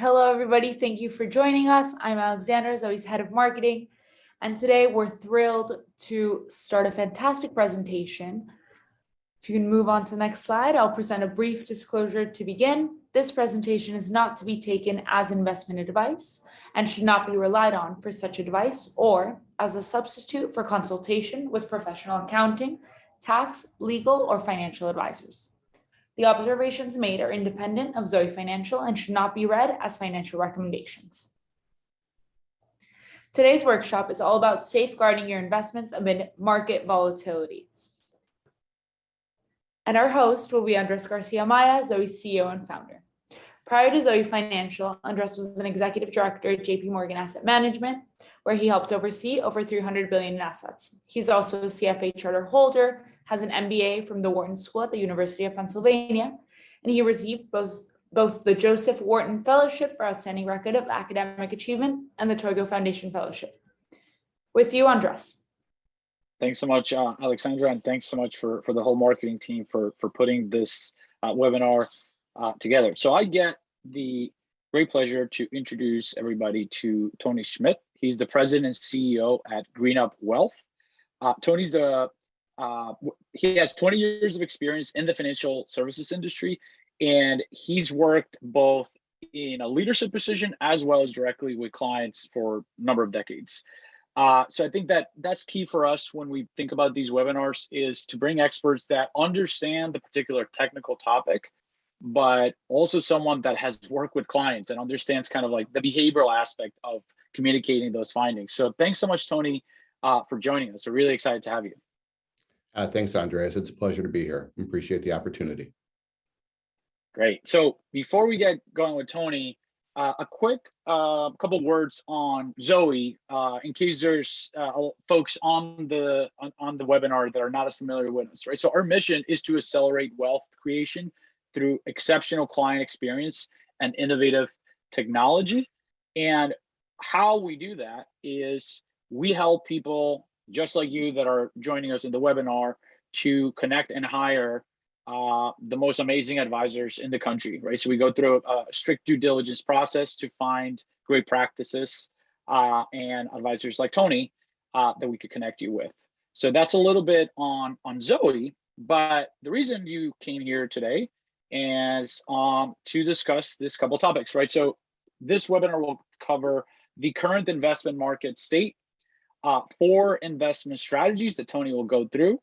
Hello, everybody. Thank you for joining us. I'm Alexandra, Zoe's head of marketing. And today we're thrilled to start a fantastic presentation. If you can move on to the next slide, I'll present a brief disclosure to begin. This presentation is not to be taken as investment advice and should not be relied on for such advice or as a substitute for consultation with professional accounting, tax, legal, or financial advisors. The observations made are independent of Zoe Financial and should not be read as financial recommendations. Today's workshop is all about safeguarding your investments amid market volatility. And our host will be Andres Garcia Maya, Zoe's CEO and founder. Prior to Zoe Financial, Andres was an executive director at JP Morgan Asset Management, where he helped oversee over $300 billion in assets. He's also a CFA charter holder, has an MBA from the Wharton School at the University of Pennsylvania, and he received both the Joseph Wharton Fellowship for Outstanding Record of Academic Achievement and the Togo Foundation Fellowship. With you, Andres. Thanks so much, Alexandra, and thanks so much for the whole marketing team for putting this webinar together. So I get the great pleasure to introduce everybody to Tony Schmidt. He's the president and CEO at GreenUp Wealth. Tony's he has 20 years of experience in the financial services industry, and he's worked both in a leadership position as well as directly with clients for a number of decades. So I think that's key for us when we think about these webinars, is to bring experts that understand the particular technical topic, but also someone that has worked with clients and understands kind of like the behavioral aspect of communicating those findings. So thanks so much, Tony, for joining us. We're really excited to have you. Thanks, Andreas. It's a pleasure to be here. Appreciate the opportunity. Great. So before we get going with Tony, a quick couple of words on Zoe, in case there's folks on the webinar that are not as familiar with us, right? So our mission is to accelerate wealth creation through exceptional client experience and innovative technology. And how we do that is we help people just like you that are joining us in the webinar to connect and hire the most amazing advisors in the country, right? So we go through a strict due diligence process to find great practices and advisors like Tony that we could connect you with. So that's a little bit on Zoe, but the reason you came here today is to discuss this couple topics, right? So this webinar will cover the current investment market state, 4 investment strategies that Tony will go through.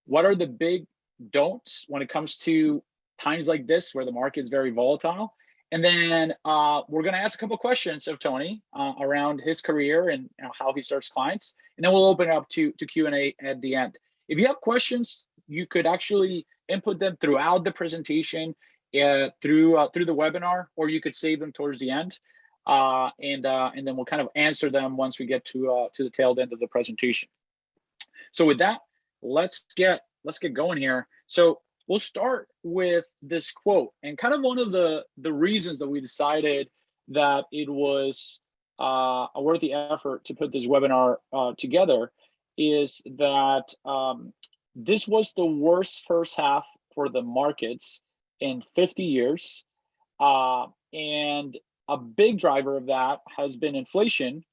What are the big don'ts when it comes to times like this where the market is very volatile? And then we're going to ask a couple questions of Tony around his career and how he serves clients. And then we'll open it up to Q&A at the end. If you have questions, you could actually input them throughout the presentation, through the webinar, or you could save them towards the end. And then we'll kind of answer them once we get to the tail end of the presentation. So with that, let's get going here. So we'll start with this quote, and kind of one of the reasons that we decided that it was a worthy effort to put this webinar together is that this was the worst first half for the markets in 50 years. And a big driver of that has been inflation.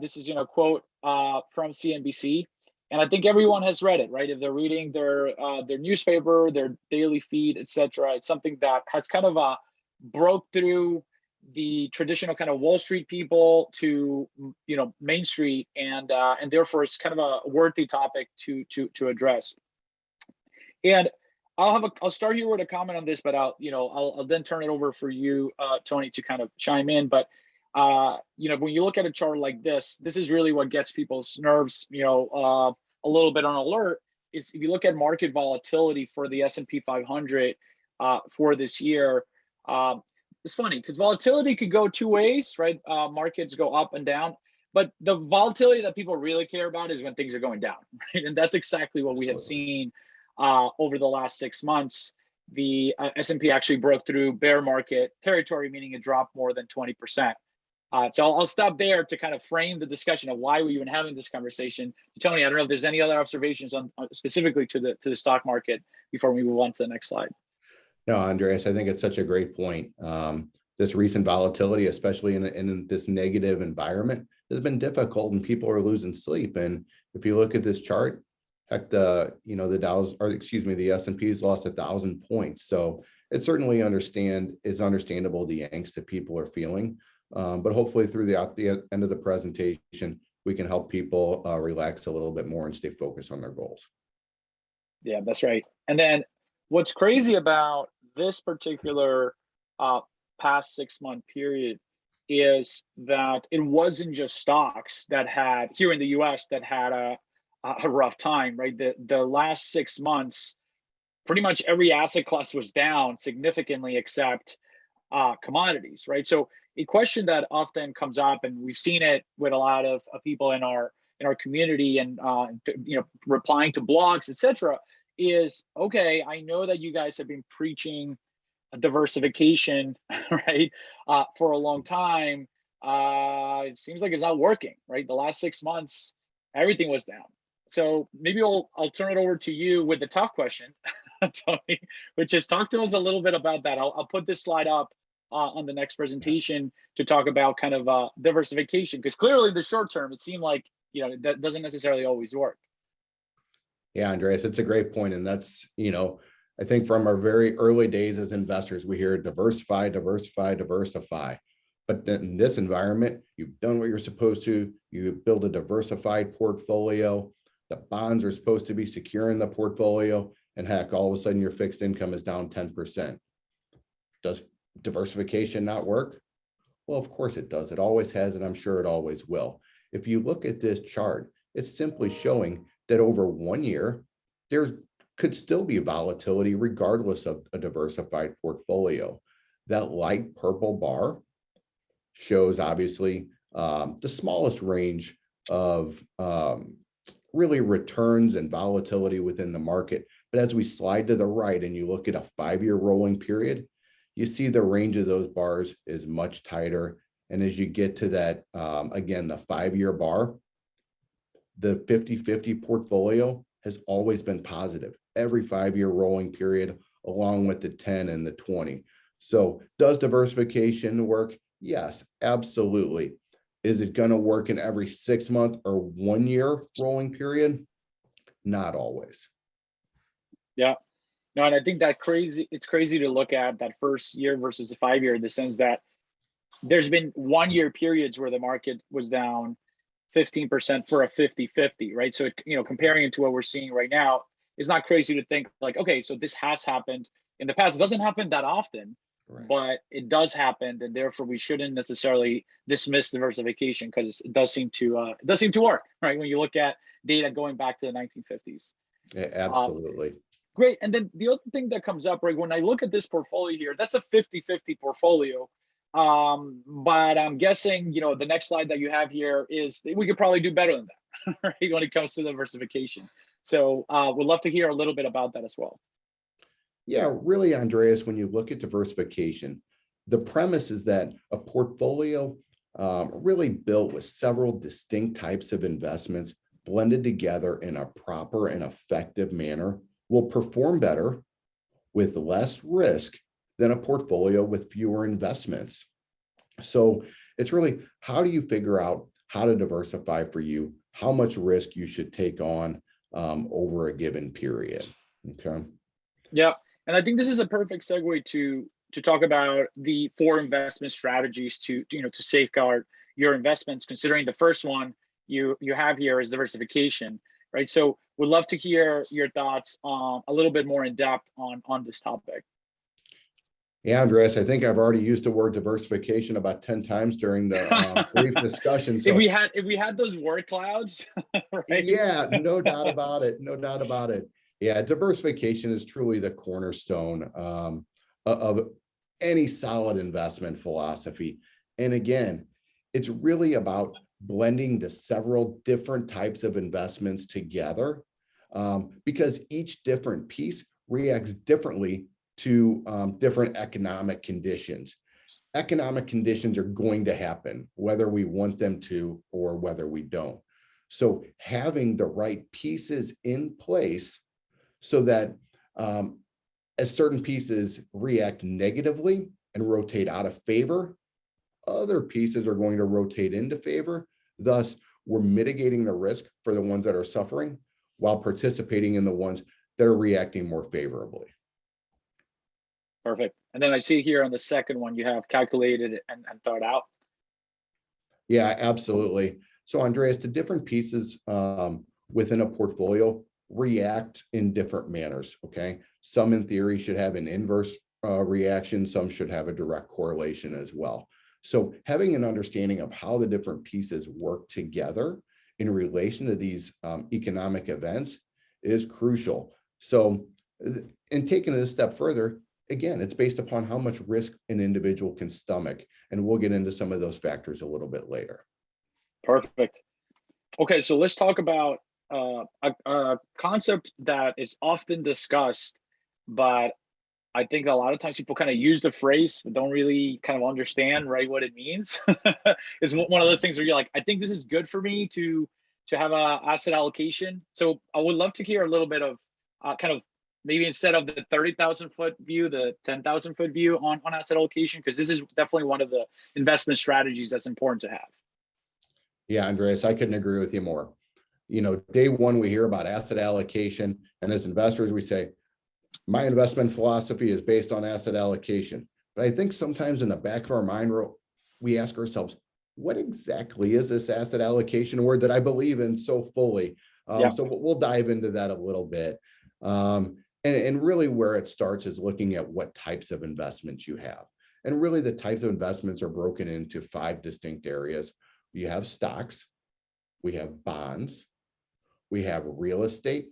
This is a quote from CNBC. And I think everyone has read it, right? If they're reading their newspaper, their daily feed, etc., it's something that has kind of broke through the traditional kind of Wall Street people to Main Street, and therefore it's kind of a worthy topic to address. And I'll start here with a comment on this, but I'll then turn it over for you, Tony, to kind of chime in. But when you look at a chart like this is really what gets people's nerves, a little bit on alert. Is if you look at market volatility for the S&P 500 for this year, it's funny because volatility could go 2 ways, right? Markets go up and down, but the volatility that people really care about is when things are going down, right? And that's exactly what we have seen over the last 6 months. The S&P actually broke through bear market territory, meaning it dropped more than 20%. So I'll stop there to kind of frame the discussion of why we're even having this conversation. Tony, I don't know if there's any other observations on specifically to the stock market before we move on to the next slide. No, Andreas, I think it's such a great point. this recent volatility, especially in this negative environment, has been difficult and people are losing sleep. And if you look at this chart, heck, the Dow's, or excuse me, the S&P's lost 1,000 points. So it's understandable the angst that people are feeling. But hopefully through the end of the presentation, we can help people relax a little bit more and stay focused on their goals. Yeah, that's right. And then what's crazy about this particular past 6-month period is that it wasn't just stocks that had, here in the US, that had a rough time, right? The last 6 months, pretty much every asset class was down significantly except commodities, right? So a question that often comes up, and we've seen it with a lot of people in our community and replying to blogs, etc., is, okay, I know that you guys have been preaching diversification, right, for a long time. It seems like it's not working, right? The last 6 months, everything was down. So maybe I'll turn it over to you with the tough question, Tony, which is talk to us a little bit about that. I'll put this slide up on the next presentation to talk about kind of diversification, because clearly in the short term, it seemed like, that doesn't necessarily always work. Yeah, Andreas, it's a great point. And that's, I think from our very early days as investors, we hear diversify, diversify, diversify. But then in this environment, you've done what you're supposed to. You build a diversified portfolio. The bonds are supposed to be secure in the portfolio. And heck, all of a sudden your fixed income is down 10%. Does diversification not work? Well, of course it does. It always has, and I'm sure it always will. If you look at this chart, it's simply showing that over 1 year, there could still be volatility regardless of a diversified portfolio. That light purple bar shows obviously the smallest range of really returns and volatility within the market. But as we slide to the right and you look at a 5-year rolling period, you see the range of those bars is much tighter. And as you get to that, again, the 5-year bar, the 50-50 portfolio has always been positive every 5-year rolling period, along with the 10 and the 20. So does diversification work? Yes, absolutely. Is it going to work in every 6-month or 1-year rolling period? Not always. Yeah. No, and I think it's crazy to look at that first year versus the 5-year, in the sense that there's been 1-year periods where the market was down 15% for a 50-50, right? So, comparing it to what we're seeing right now, it's not crazy to think like, okay, so this has happened in the past. It doesn't happen that often, right, but it does happen, and therefore we shouldn't necessarily dismiss diversification, because it does seem to work, right? When you look at data going back to the 1950s. Yeah, absolutely. Great. And then the other thing that comes up, right, when I look at this portfolio here, that's a 50-50 portfolio. But I'm guessing, the next slide that you have here is we could probably do better than that, right, when it comes to diversification. So we'd love to hear a little bit about that as well. Yeah, really, Andreas, when you look at diversification, the premise is that a portfolio really built with several distinct types of investments blended together in a proper and effective manner will perform better with less risk than a portfolio with fewer investments. So it's really, how do you figure out how to diversify for you, how much risk you should take on over a given period? Okay. Yeah. And I think this is a perfect segue to talk about the 4 investment strategies to safeguard your investments, considering the first one you have here is diversification, right? So we'd love to hear your thoughts a little bit more in depth on this topic. Yeah, Andreas, I think I've already used the word diversification about 10 times during the brief discussion. So if we had those word clouds, right? Yeah, no doubt about it. No doubt about it. Yeah, diversification is truly the cornerstone of any solid investment philosophy. And again, it's really about blending the several different types of investments together, because each different piece reacts differently to different economic conditions. Economic conditions are going to happen, whether we want them to or whether we don't. So having the right pieces in place so that as certain pieces react negatively and rotate out of favor, other pieces are going to rotate into favor. Thus, we're mitigating the risk for the ones that are suffering while participating in the ones that are reacting more favorably. Perfect. And then I see here on the second one, you have calculated and thought out. Yeah, absolutely. So Andreas, the different pieces within a portfolio react in different manners, okay? Some in theory should have an inverse reaction, some should have a direct correlation as well. So having an understanding of how the different pieces work together in relation to these economic events is crucial. So in taking it a step further, again, it's based upon how much risk an individual can stomach. And we'll get into some of those factors a little bit later. Perfect. Okay, so let's talk about a concept that is often discussed, but I think a lot of times people kind of use the phrase, but don't really kind of understand, right, what it means. It's one of those things where you're like, I think this is good for me to have a asset allocation. So I would love to hear a little bit of kind of maybe instead of the 30,000 foot view, the 10,000 foot view on asset allocation, because this is definitely one of the investment strategies that's important to have. Yeah, Andreas, I couldn't agree with you more. You know, day one, we hear about asset allocation, and as investors, we say, my investment philosophy is based on asset allocation. But I think sometimes in the back of our mind, we ask ourselves, what exactly is this asset allocation word that I believe in so fully? So we'll dive into that a little bit. And really where it starts is looking at what types of investments you have. And really the types of investments are broken into 5 distinct areas. You have stocks, we have bonds, we have real estate,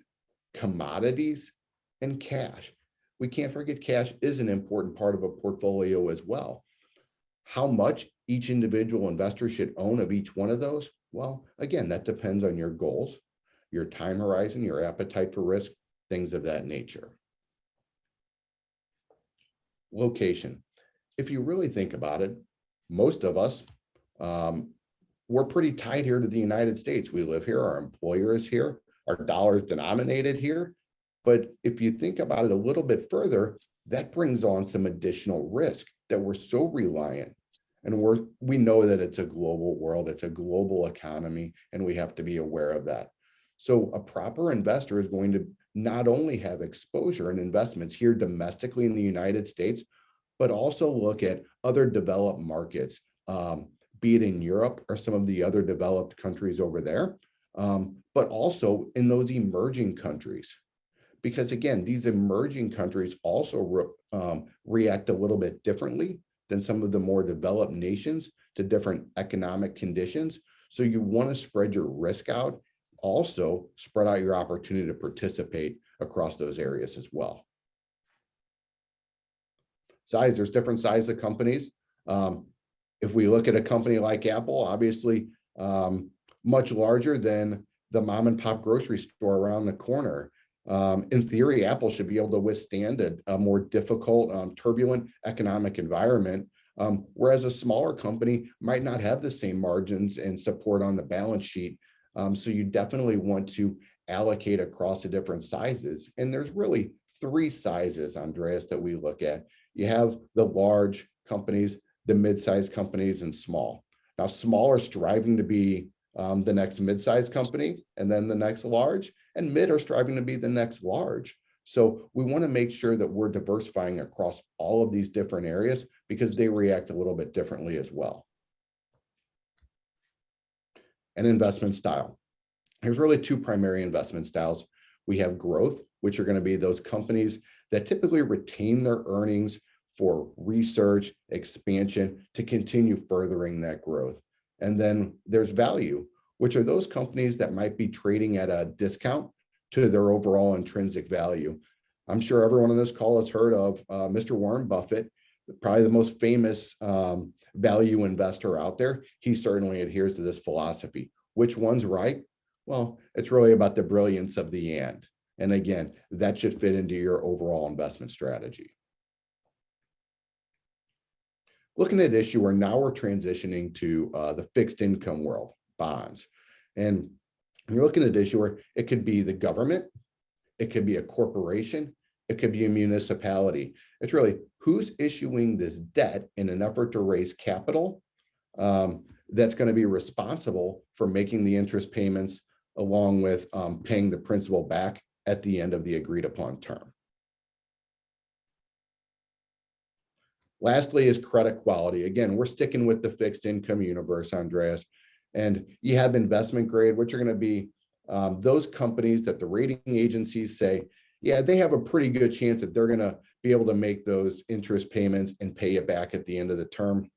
commodities, and cash. We can't forget cash is an important part of a portfolio as well. How much each individual investor should own of each one of those? Well, again, that depends on your goals, your time horizon, your appetite for risk, things of that nature. Location. If you really think about it, most of us, we're pretty tied here to the United States. We live here, our employer is here, our dollar is denominated here. But if you think about it a little bit further, that brings on some additional risk that we're so reliant. And we know that it's a global world, it's a global economy, and we have to be aware of that. So a proper investor is going to not only have exposure and investments here domestically in the United States, but also look at other developed markets, be it in Europe or some of the other developed countries over there, but also in those emerging countries. Because again, these emerging countries also react a little bit differently than some of the more developed nations to different economic conditions. So you want to spread your risk out, also spread out your opportunity to participate across those areas as well. Size, there's different sizes of companies. If we look at a company like Apple, obviously much larger than the mom and pop grocery store around the corner. In theory, Apple should be able to withstand a more difficult, turbulent economic environment, whereas a smaller company might not have the same margins and support on the balance sheet. So you definitely want to allocate across the different sizes. And there's really 3 sizes, Andreas, that we look at. You have the large companies, the mid-sized companies, and small. Now, small are striving to be the next mid-sized company, and then the next large, and mid are striving to be the next large. So we want to make sure that we're diversifying across all of these different areas because they react a little bit differently as well. And investment style. There's really 2 primary investment styles. We have growth, which are going to be those companies that typically retain their earnings for research, expansion to continue furthering that growth. And then there's value, which are those companies that might be trading at a discount to their overall intrinsic value. I'm sure everyone on this call has heard of Mr. Warren Buffett, probably the most famous value investor out there. He certainly adheres to this philosophy. Which one's right? Well, it's really about the brilliance of the and. And again, that should fit into your overall investment strategy. Looking at issuer, now we're transitioning to the fixed income world, bonds. And when you're looking at issuer, it could be the government, it could be a corporation, It could be a municipality. It's really who's issuing this debt in an effort to raise capital that's going to be responsible for making the interest payments along with paying the principal back at the end of the agreed upon term. Lastly is credit quality. Again, we're sticking with the fixed income universe, Andreas. And you have investment grade, which are going to be those companies that the rating agencies say, yeah, they have a pretty good chance that they're going to be able to make those interest payments and pay it back at the end of the term.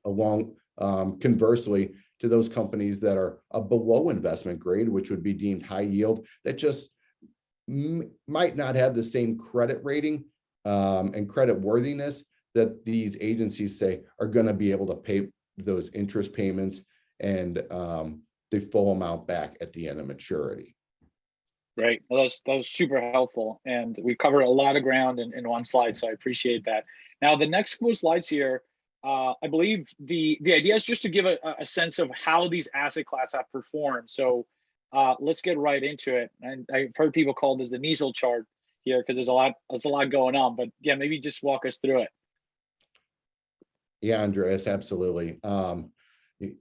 Along conversely to those companies that are below investment grade, which would be deemed high yield, that just might not have the same credit rating and credit worthiness that these agencies say are going to be able to pay those interest payments and the full amount back at the end of maturity. Right. Well, that was super helpful. And we covered a lot of ground in one slide. So I appreciate that. Now, the next couple of slides here, I believe the idea is just to give a sense of how these asset classes have performed. So let's get right into it. And I've heard people call this the Niesel chart here because there's a lot going on. But yeah, maybe just walk us through it. Yeah, Andreas, absolutely.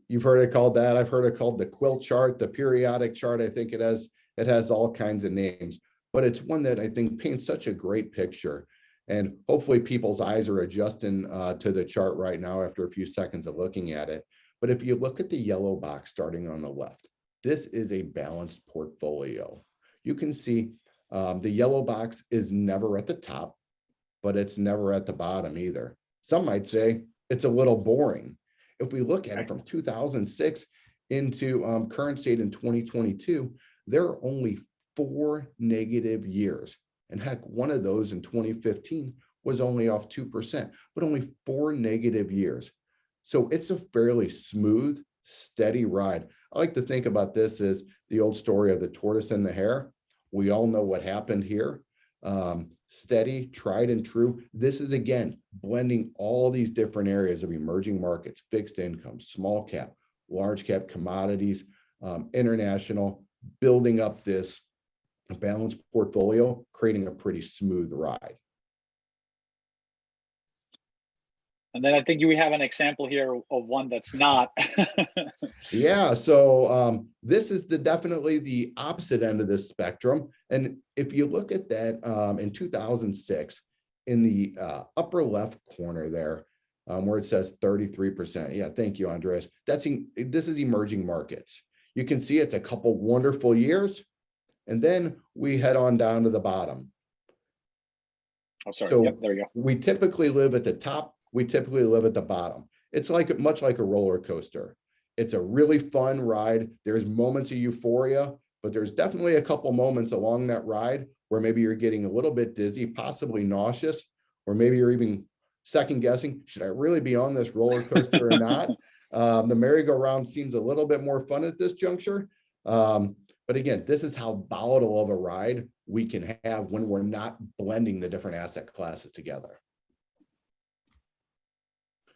You've heard it called that. I've heard it called the quilt chart, the periodic chart. I think it has all kinds of names, but it's one that I think paints such a great picture. And hopefully people's eyes are adjusting to the chart right now after a few seconds of looking at it. But if you look at the yellow box starting on the left, this is a balanced portfolio. You can see the yellow box is never at the top, but it's never at the bottom either. Some might say it's a little boring. If we look at it from 2006 into current state in 2022, there are only 4 negative years. And heck, one of those in 2015 was only off 2%, but only 4 negative years. So it's a fairly smooth, steady ride. I like to think about this as the old story of the tortoise and the hare. We all know what happened here. Steady, tried and true. This is, again, blending all these different areas of emerging markets, fixed income, small cap, large cap, commodities, international, building up this balanced portfolio, creating a pretty smooth ride. And then I think we have an example here of one that's not. Yeah, so this is definitely the opposite end of this spectrum. And if you look at that in 2006, in the upper left corner there, where it says 33%. Yeah, thank you, Andres. This is emerging markets. You can see it's a couple wonderful years. And then we head on down to the bottom. Oh, sorry. So yep, there you go. We typically live at the top. We typically live at the bottom. It's much like a roller coaster. It's a really fun ride. There's moments of euphoria, but there's definitely a couple moments along that ride where maybe you're getting a little bit dizzy, possibly nauseous, or maybe you're even second guessing, should I really be on this roller coaster or not? The merry-go-round seems a little bit more fun at this juncture. But again, this is how volatile of a ride we can have when we're not blending the different asset classes together.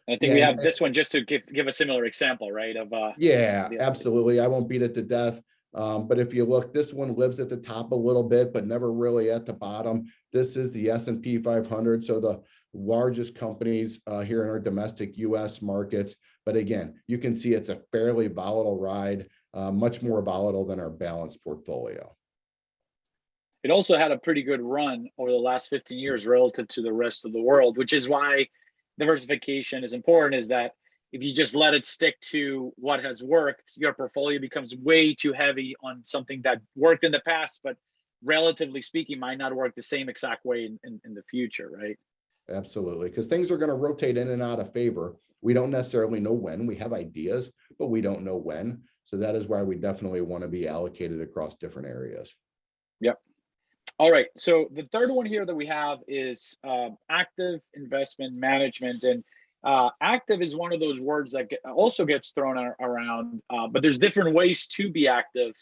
I think we have this one just to give a similar example, right? Yeah, absolutely. I won't beat it to death. But if you look, this one lives at the top a little bit, but never really at the bottom. This is the S&P 500. So the largest companies here in our domestic US markets. But again, you can see it's a fairly volatile ride, much more volatile than our balanced portfolio. It also had a pretty good run over the last 15 years relative to the rest of the world, which is why diversification is important, is that if you just let it stick to what has worked, your portfolio becomes way too heavy on something that worked in the past, but relatively speaking, might not work the same exact way in the future, right? Absolutely, because things are going to rotate in and out of favor. We don't necessarily know when. We have ideas, but we don't know when. So that is why we definitely want to be allocated across different areas. Yep. All right. So the third one here that we have is active investment management. And active is one of those words that also gets thrown around, but there's different ways to be active.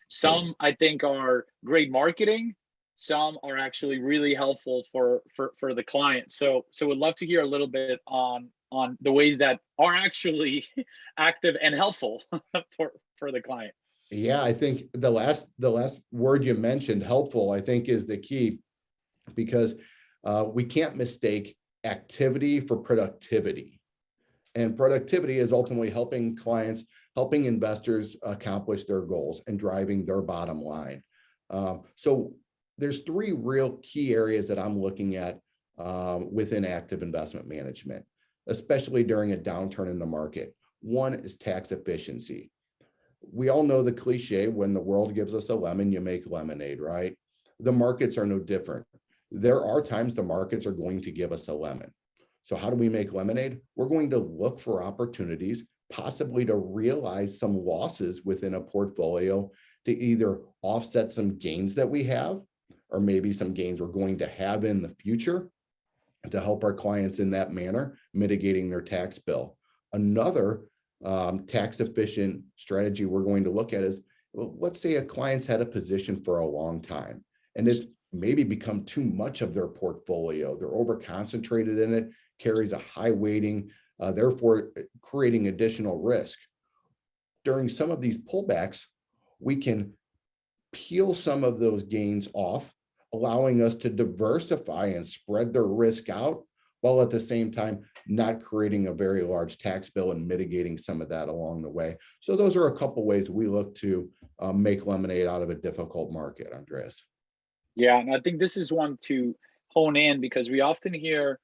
Some I think are great marketing. Some are actually really helpful for the client. So we'd love to hear a little bit on the ways that are actually active and helpful for the client. Yeah, I think the last word you mentioned, helpful, I think is the key. because we can't mistake activity for productivity. And productivity is ultimately helping clients, helping investors accomplish their goals and driving their bottom line. So there's three real key areas that I'm looking at within active investment management, especially during a downturn in the market. One is tax efficiency. We all know the cliche, when the world gives us a lemon, you make lemonade, right? The markets are no different. There are times the markets are going to give us a lemon. So how do we make lemonade? We're going to look for opportunities, possibly to realize some losses within a portfolio to either offset some gains that we have, or maybe some gains we're going to have in the future, to help our clients in that manner, mitigating their tax bill. Another tax efficient strategy we're going to look at is, well, let's say a client's had a position for a long time and it's maybe become too much of their portfolio. They're over concentrated in it, carries a high weighting, therefore creating additional risk. During some of these pullbacks, we can peel some of those gains off, allowing us to diversify and spread their risk out, while at the same time not creating a very large tax bill and mitigating some of that along the way. So those are a couple ways we look to make lemonade out of a difficult market, Andreas. Yeah, and I think this is one to hone in, because we often hear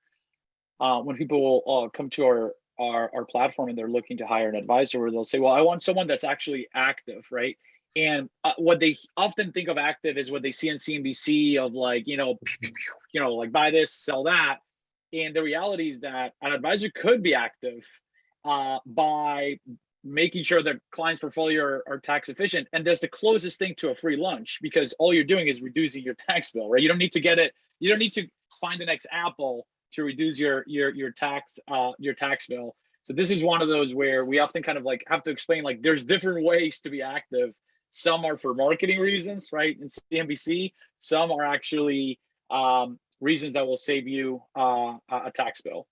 when people will come to our platform and they're looking to hire an advisor, where they'll say, well, I want someone that's actually active, right? And what they often think of active is what they see on CNBC of like, like buy this, sell that. And the reality is that an advisor could be active by making sure that clients' portfolio are tax efficient. And that's the closest thing to a free lunch, because all you're doing is reducing your tax bill, right? You don't need to get it. You don't need to find the next Apple to reduce your tax bill. So this is one of those where we often kind of like have to explain, like, there's different ways to be active. Some are for marketing reasons, right? In CNBC, some are actually reasons that will save you a tax bill.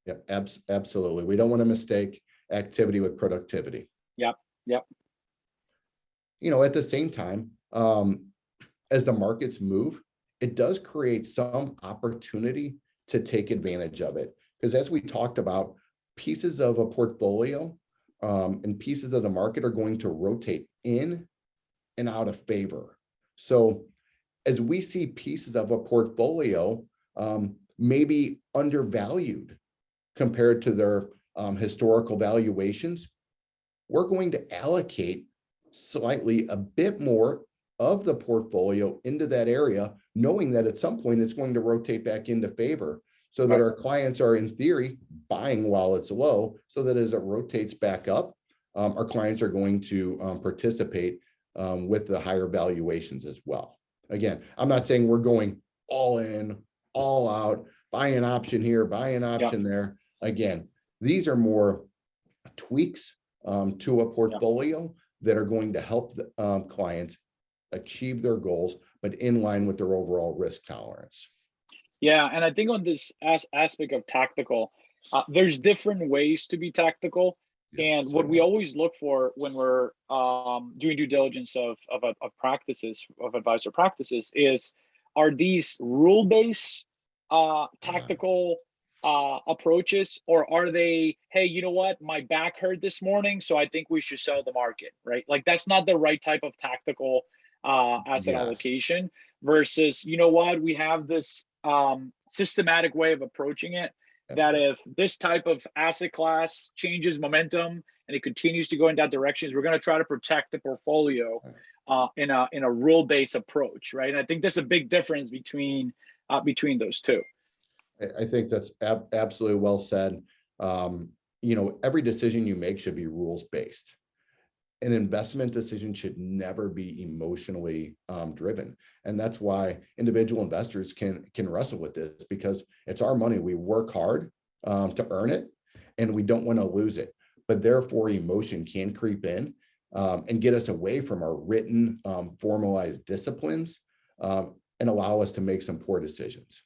Yep, absolutely. We don't want to mistake activity with productivity. Yep. At the same time, as the markets move, it does create some opportunity to take advantage of it. Because as we talked about, pieces of a portfolio and pieces of the market are going to rotate in and out of favor. So as we see pieces of a portfolio maybe undervalued compared to their historical valuations, we're going to allocate slightly a bit more of the portfolio into that area, knowing that at some point it's going to rotate back into favor, so that our clients are, in theory, buying while it's low, so that as it rotates back up, our clients are going to participate with the higher valuations as well. Again, I'm not saying we're going all in, all out, buy an option here, buy an option there. Again, these are more tweaks to a portfolio that are going to help the clients achieve their goals, but in line with their overall risk tolerance. Yeah, and I think on this aspect of tactical, there's different ways to be tactical. And what we always look for when we're doing due diligence of practices, of advisor practices, is, are these rule-based tactical approaches, or are they, hey, you know what, my back hurt this morning, so I think we should sell the market, right? Like, that's not the right type of tactical asset allocation, versus, you know what, we have this systematic way of approaching it. That if this type of asset class changes momentum and it continues to go in that direction, we're going to try to protect the portfolio in a rule-based approach, right? And I think there's a big difference between those two. I think that's absolutely well said. Every decision you make should be rules-based. An investment decision should never be emotionally driven. And that's why individual investors can wrestle with this, because it's our money. We work hard to earn it, and we don't want to lose it. But therefore, emotion can creep in and get us away from our written, formalized disciplines and allow us to make some poor decisions.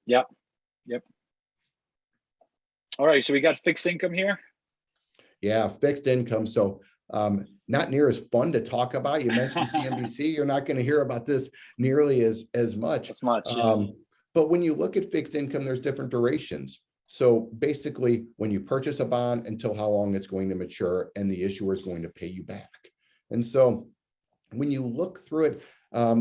Yep. All right, so we got fixed income here. Yeah, fixed income. So not near as fun to talk about. You mentioned CNBC, you're not going to hear about this nearly as much. But when you look at fixed income, there's different durations. So basically, when you purchase a bond until how long it's going to mature and the issuer is going to pay you back. And so when you look through it,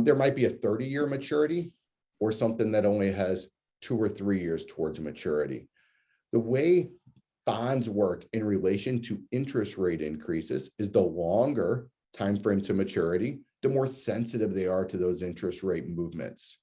there might be a 30-year maturity or something that only has 2 or 3 years towards maturity. The way bonds work in relation to interest rate increases is the longer time frame to maturity, the more sensitive they are to those interest rate movements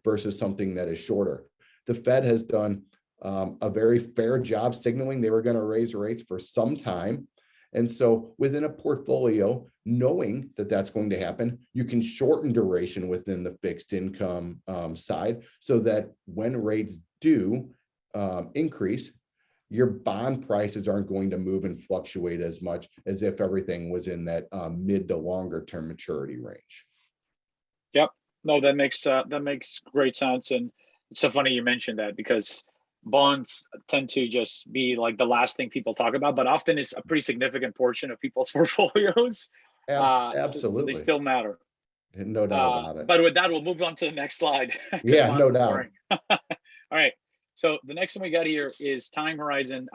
versus something that is shorter. The Fed has done a very fair job signaling they were going to raise rates for some time. And so within a portfolio, knowing that that's going to happen, you can shorten duration within the fixed income side so that when rates do increase, your bond prices aren't going to move and fluctuate as much as if everything was in that mid to longer term maturity range. Yep. No, that makes great sense. And it's so funny you mentioned that, because bonds tend to just be like the last thing people talk about, but often is a pretty significant portion of people's portfolios. Absolutely. So they still matter. No doubt about it. But with that, we'll move on to the next slide. Yeah, no doubt. All right. So the next one we got here is time horizon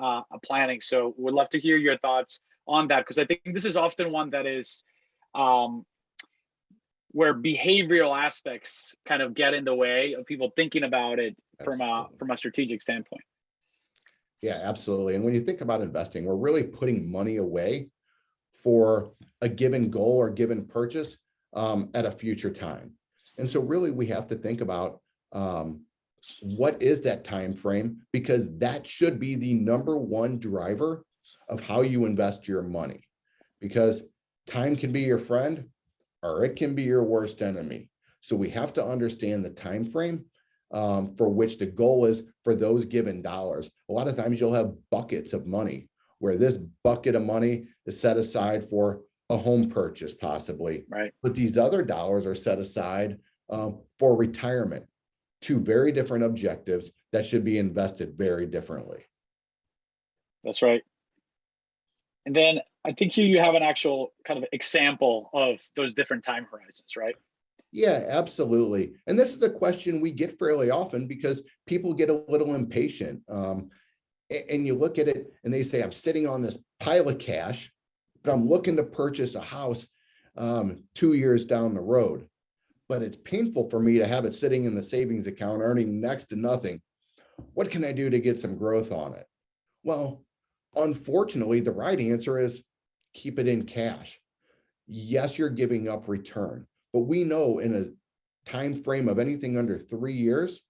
planning. So we'd love to hear your thoughts on that, because I think this is often one that is where behavioral aspects kind of get in the way of people thinking about it from a strategic standpoint. Yeah, absolutely. And when you think about investing, we're really putting money away for a given goal or given purchase at a future time. And so really we have to think about what is that time frame, because that should be the number one driver of how you invest your money, because time can be your friend or it can be your worst enemy. So we have to understand the time frame for which the goal is for those given dollars. A lot of times you'll have buckets of money where this bucket of money is set aside for a home purchase possibly, right? But these other dollars are set aside for retirement. Two very different objectives that should be invested very differently. That's right. And then I think here you have an actual kind of example of those different time horizons, right? Yeah, absolutely. And this is a question we get fairly often because people get a little impatient. And you look at it and they say, I'm sitting on this pile of cash, but I'm looking to purchase a house 2 years down the road. But it's painful for me to have it sitting in the savings account earning next to nothing. What can I do to get some growth on it? Well, unfortunately, the right answer is keep it in cash. Yes, you're giving up return, but we know in a time frame of anything under 3 years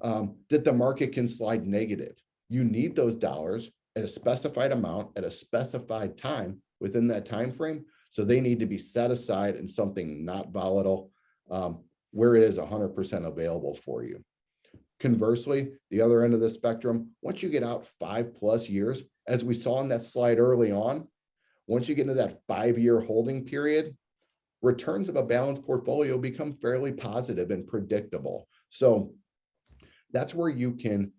that the market can slide negative. You need those dollars at a specified amount at a specified time within that time frame. So they need to be set aside in something not volatile, where it is 100% available for you. Conversely, the other end of the spectrum, once you get out 5+ years, as we saw in that slide early on, once you get into that 5-year holding period, returns of a balanced portfolio become fairly positive and predictable. So that's where you can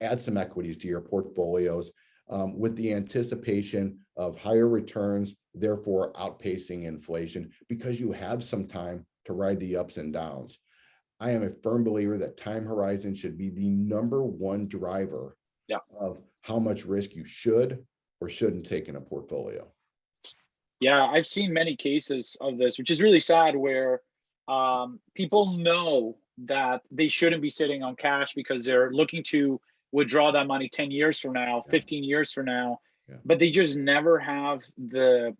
add some equities to your portfolios with the anticipation of higher returns, therefore outpacing inflation, because you have some time to ride the ups and downs. I am a firm believer that time horizon should be the number one driver of how much risk you should or shouldn't take in a portfolio. Yeah, I've seen many cases of this, which is really sad, where people know that they shouldn't be sitting on cash because they're looking to withdraw that money 10 years from now, 15 years from now, but they just never have kind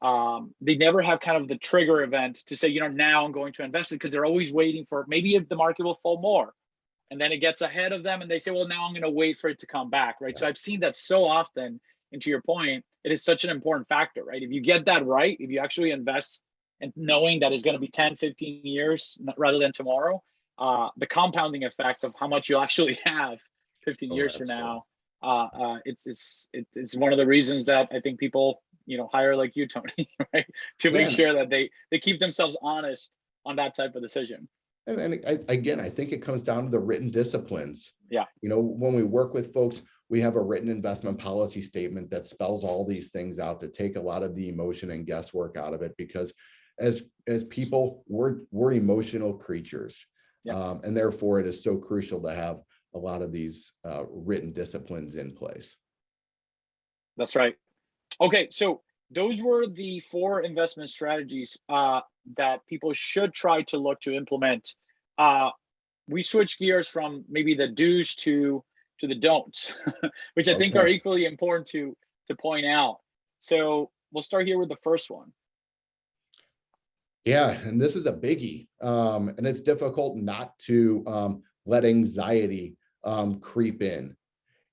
of the trigger event to say, now I'm going to invest it, because they're always waiting for maybe if the market will fall more, and then it gets ahead of them and they say, well, now I'm going to wait for it to come back, right? So I've seen that so often. And to your point, it is such an important factor, right? If you get that right, if you actually invest and knowing that it's going to be 10, 15 years rather than tomorrow, the compounding effect of how much you'll actually have 15 years from now, it's one of the reasons that I think people, hire like you, Tony, right? To make sure that they keep themselves honest on that type of decision. And again, I think it comes down to the written disciplines. Yeah. When we work with folks, we have a written investment policy statement that spells all these things out to take a lot of the emotion and guesswork out of it, because as people, we're emotional creatures. Yeah. And therefore it is so crucial to have a lot of these written disciplines in place. That's right. Okay, so those were the 4 investment strategies that people should try to look to implement. We switched gears from maybe the do's to the don'ts, which I think are equally important to point out. So we'll start here with the first one. Yeah, and this is a biggie, and it's difficult not to let anxiety creep in.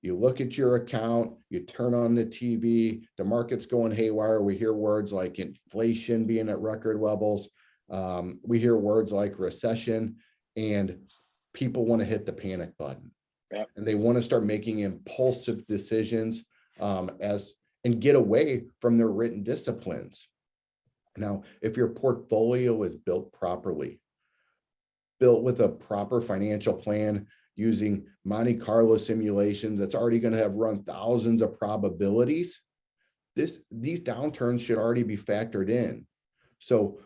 You look at your account, you turn on the TV, the market's going haywire. We hear words like inflation being at record levels. We hear words like recession, and people want to hit the panic button. Yep. And they want to start making impulsive decisions and get away from their written disciplines. Now, if your portfolio is built properly, built with a proper financial plan, using Monte Carlo simulations that's already going to have run thousands of probabilities, these downturns should already be factored in. So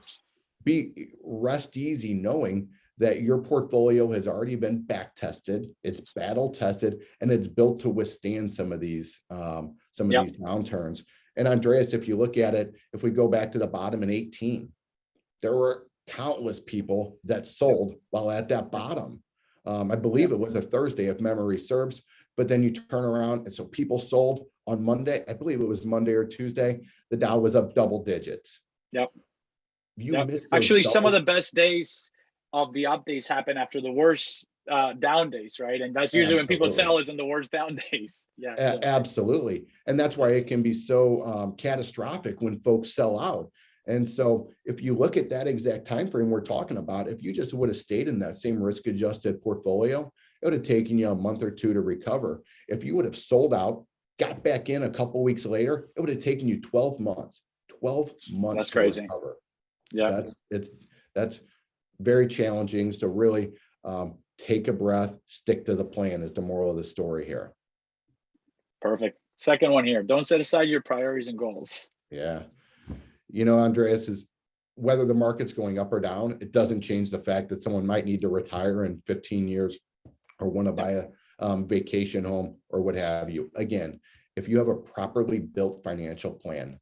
rest easy knowing that your portfolio has already been back tested, it's battle tested, and it's built to withstand some of these these downturns. And Andreas, if you look at it, if we go back to the bottom in 18, there were countless people that sold while at that bottom. I believe it was a Thursday, if memory serves, but then you turn around, and so people sold on Monday. I believe it was Monday or Tuesday. The Dow was up double digits. Yep. You missed actually some of the best days of the up days happen after the worst down days, right? And that's usually when people sell, is in the worst down days. Yeah, so. Absolutely. And that's why it can be so catastrophic when folks sell out. And so if you look at that exact time frame we're talking about, if you just would have stayed in that same risk adjusted portfolio, it would have taken you a month or 2 to recover. If you would have sold out, got back in a couple weeks later, it would have taken you 12 months. 12 months. That's crazy. Recover. Yeah. That's very challenging. So really take a breath, stick to the plan is the moral of the story here. Perfect. Second one here. Don't set aside your priorities and goals. Yeah. You know, Andreas, is whether the market's going up or down, it doesn't change the fact that someone might need to retire in 15 years or want to buy a vacation home or what have you. Again, if you have a properly built financial plan,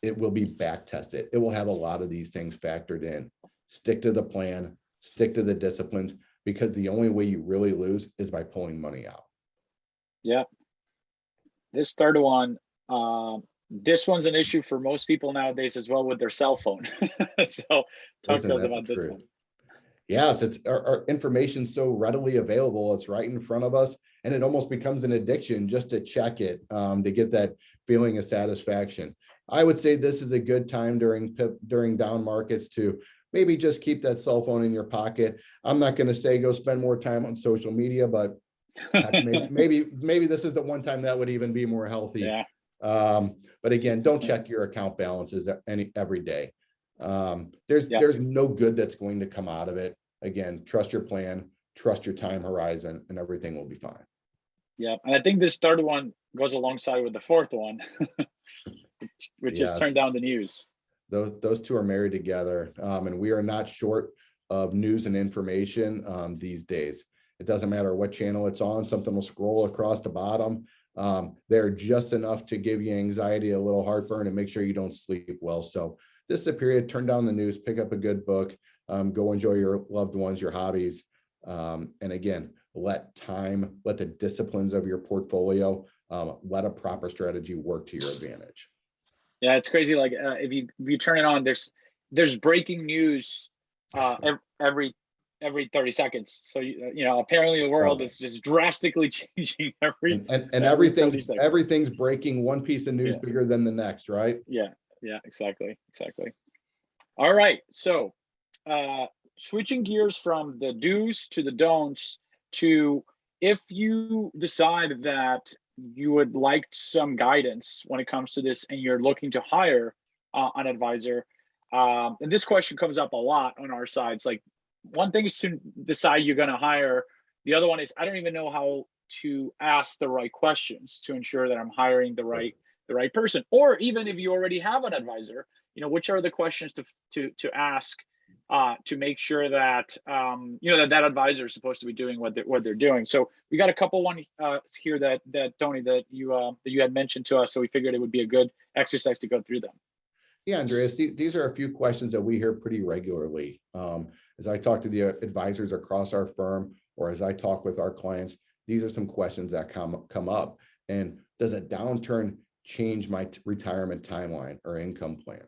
it will be back tested. It will have a lot of these things factored in. Stick to the plan, stick to the disciplines, because the only way you really lose is by pulling money out. Yeah. This third one, this one's an issue for most people nowadays as well with their cell phone. So talk to us about this one. Yes, it's our information's so readily available. It's right in front of us, and it almost becomes an addiction just to check it to get that feeling of satisfaction. I would say this is a good time during down markets to maybe just keep that cell phone in your pocket. I'm not going to say go spend more time on social media, but maybe this is the one time that would even be more healthy. Yeah. But again, don't check your account balances every day. There's no good that's going to come out of it. Again, trust your plan, trust your time horizon, and everything will be fine. Yeah, and I think this third one goes alongside with the fourth one, which is turn down the news. Those two are married together, and we are not short of news and information these days. It doesn't matter what channel it's on, something will scroll across the bottom. They're just enough to give you anxiety, a little heartburn, and make sure you don't sleep well. So this is a period, turn down the news, pick up a good book, go enjoy your loved ones, your hobbies. And again, let the disciplines of your portfolio, let a proper strategy work to your advantage. Yeah, it's crazy. Like if you turn it on, there's breaking news every 30 seconds. So apparently the world is just drastically changing everything's breaking, one piece of news bigger than the next, right? Yeah, exactly. All right, so switching gears from the do's to the don'ts to, if you decide that you would like some guidance when it comes to this and you're looking to hire an advisor, and this question comes up a lot on our side. It's like, one thing is to decide you're going to hire. The other one is, I don't even know how to ask the right questions to ensure that I'm hiring the right person. Or even if you already have an advisor, which are the questions to ask to make sure that that advisor is supposed to be doing what they're doing. So we got a couple one here that Tony, that you had mentioned to us, so we figured it would be a good exercise to go through them. Yeah, Andreas, these are a few questions that we hear pretty regularly. As I talk to the advisors across our firm, or as I talk with our clients, these are some questions that come up. And does a downturn change my retirement timeline or income plan?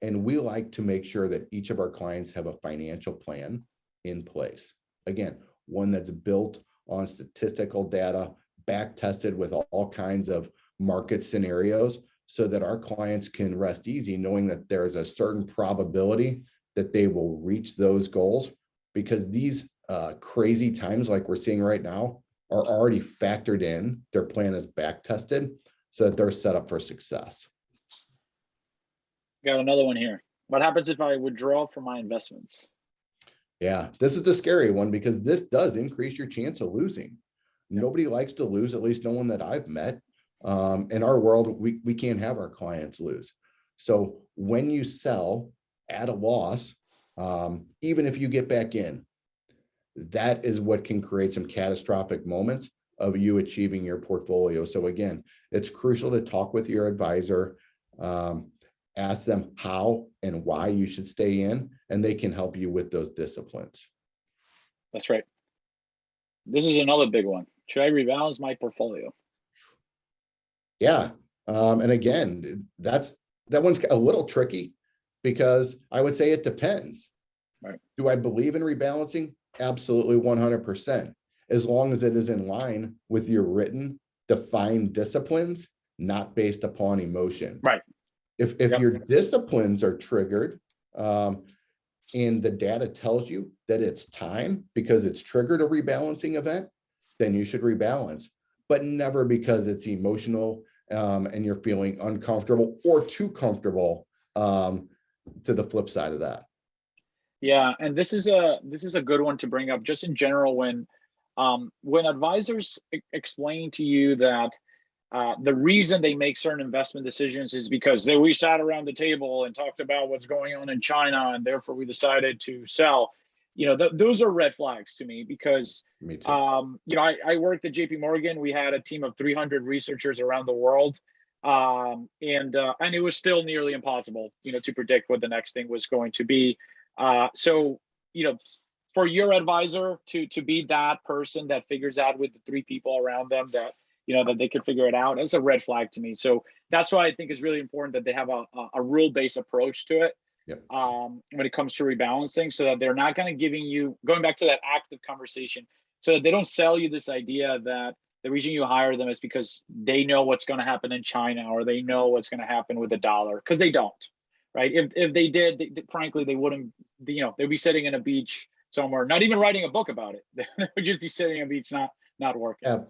And we like to make sure that each of our clients have a financial plan in place. Again, one that's built on statistical data, back tested with all kinds of market scenarios, so that our clients can rest easy knowing that there's a certain probability that they will reach those goals, because these crazy times like we're seeing right now are already factored in. Their plan is back tested so that they're set up for success. Got another one here. What happens if I withdraw from my investments? Yeah, this is a scary one because this does increase your chance of losing. Nobody likes to lose, at least no one that I've met. In our world, we can't have our clients lose. So when you sell at a loss, even if you get back in, that is what can create some catastrophic moments of you achieving your portfolio. So again, it's crucial to talk with your advisor, ask them how and why you should stay in, and they can help you with those disciplines. That's right. This is another big one. Should I rebalance my portfolio? Yeah. And again, that one's a little tricky, because I would say it depends. Right. Do I believe in rebalancing? Absolutely 100%. As long as it is in line with your written, defined disciplines, not based upon emotion. Right. If your disciplines are triggered, and the data tells you that it's time because it's triggered a rebalancing event, then you should rebalance, but never because it's emotional and you're feeling uncomfortable or too comfortable, to the flip side of that. Yeah, and this is a good one to bring up just in general when advisors explain to you that the reason they make certain investment decisions is because we sat around the table and talked about what's going on in China, and therefore we decided to sell. Those are red flags to me, because Me too. I worked at JP Morgan. We had a team of 300 researchers around the world, and it was still nearly impossible, to predict what the next thing was going to be. So for your advisor to be that person that figures out with the three people around them that that they can figure it out, it's a red flag to me. So that's why I think it's really important that they have a rule-based approach to it. Yep. When it comes to rebalancing, so that they're not going to giving you, going back to that active conversation, so that they don't sell you this idea that the reason you hire them is because they know what's going to happen in China, or they know what's going to happen with the dollar, because they don't, right? If they did, frankly, they wouldn't, they'd be sitting in a beach somewhere, not even writing a book about it. They would just be sitting on a beach, not working.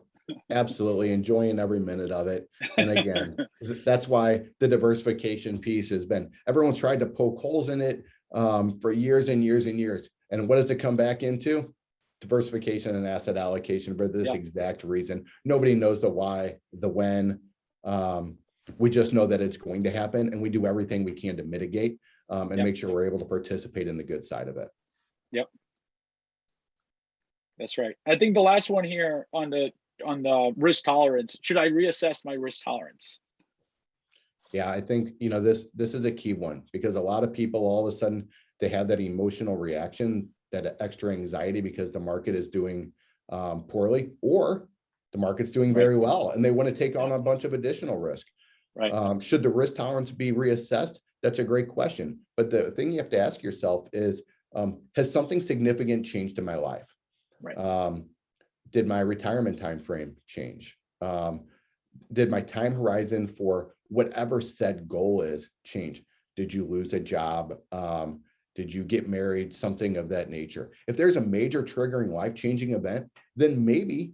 Absolutely enjoying every minute of it. And again, that's why the diversification piece has been, everyone's tried to poke holes in it for years and years and years. And what does it come back into? Diversification and asset allocation for this exact reason. Nobody knows the why, the when. We just know that it's going to happen, and we do everything we can to mitigate and make sure we're able to participate in the good side of it. Yep. That's right. I think the last one here on the risk tolerance, should I reassess my risk tolerance? Yeah, I think, this is a key one, because a lot of people, all of a sudden, they have that emotional reaction, that extra anxiety because the market is doing poorly, or the market's doing very well, and they want to take on a bunch of additional risk. Right. Should the risk tolerance be reassessed? That's a great question. But the thing you have to ask yourself is, has something significant changed in my life? Right. Did my retirement time frame change? Did my time horizon for whatever said goal is change? Did you lose a job? Did you get married? Something of that nature. If there's a major triggering life-changing event, then maybe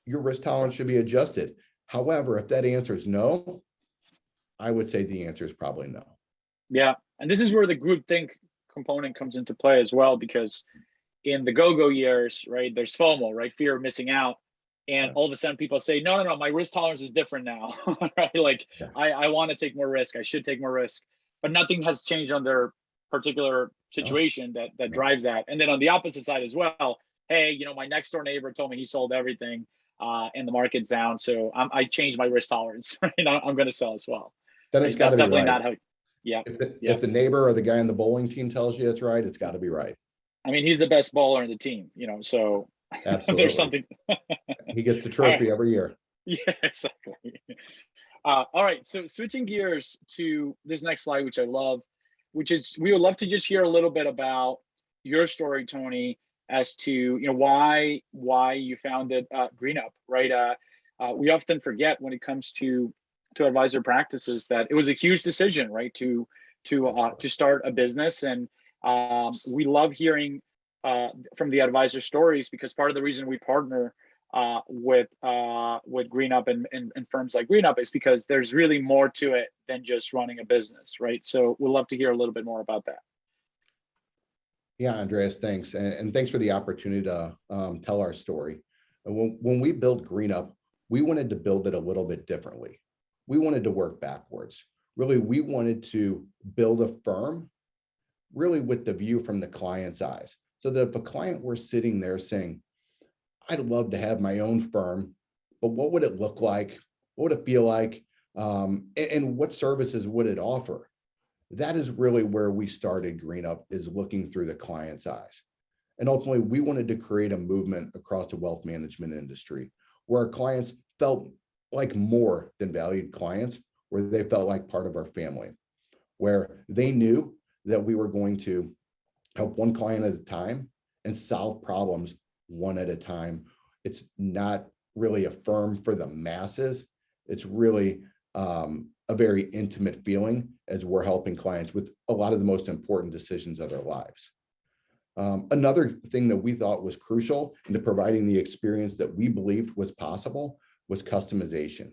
your risk tolerance should be adjusted. However, if that answer is no, I would say the answer is probably no. Yeah, and this is where the groupthink component comes into play as well, because in the go-go years, right, there's FOMO, right, fear of missing out. And all of a sudden people say, no, my risk tolerance is different now, right? Like I want to take more risk. I should take more risk, but nothing has changed on their particular situation that drives that. And then on the opposite side as well, hey, my next door neighbor told me he sold everything and the market's down. So I changed my risk tolerance, right? I'm going to sell as well. Then it's got to be definitely right. not how, yeah. If the neighbor or the guy on the bowling team tells you it's right, it's got to be right. I mean, he's the best bowler in the team, so absolutely there's something. He gets the trophy every year. Yeah, exactly. All right, so switching gears to this next slide, which I love, which is we would love to just hear a little bit about your story, Tony, as to why you founded GreenUp, right? We often forget when it comes to advisor practices that it was a huge decision, right, to start a business, and we love hearing from the advisor stories, because part of the reason we partner with GreenUp and firms like GreenUp is because there's really more to it than just running a business, right? So we'd love to hear a little bit more about that. Yeah, Andreas, thanks. And thanks for the opportunity to tell our story. When we built GreenUp, we wanted to build it a little bit differently. We wanted to work backwards. Really, we wanted to build a firm really with the view from the client's eyes. So that if a client were sitting there saying, I'd love to have my own firm, but what would it look like? What would it feel like? And what services would it offer? That is really where we started GreenUp, is looking through the client's eyes. And ultimately, we wanted to create a movement across the wealth management industry where our clients felt like more than valued clients, where they felt like part of our family, where they knew that we were going to help one client at a time and solve problems one at a time. It's not really a firm for the masses. It's really a very intimate feeling as we're helping clients with a lot of the most important decisions of their lives. Another thing that we thought was crucial into providing the experience that we believed was possible was customization.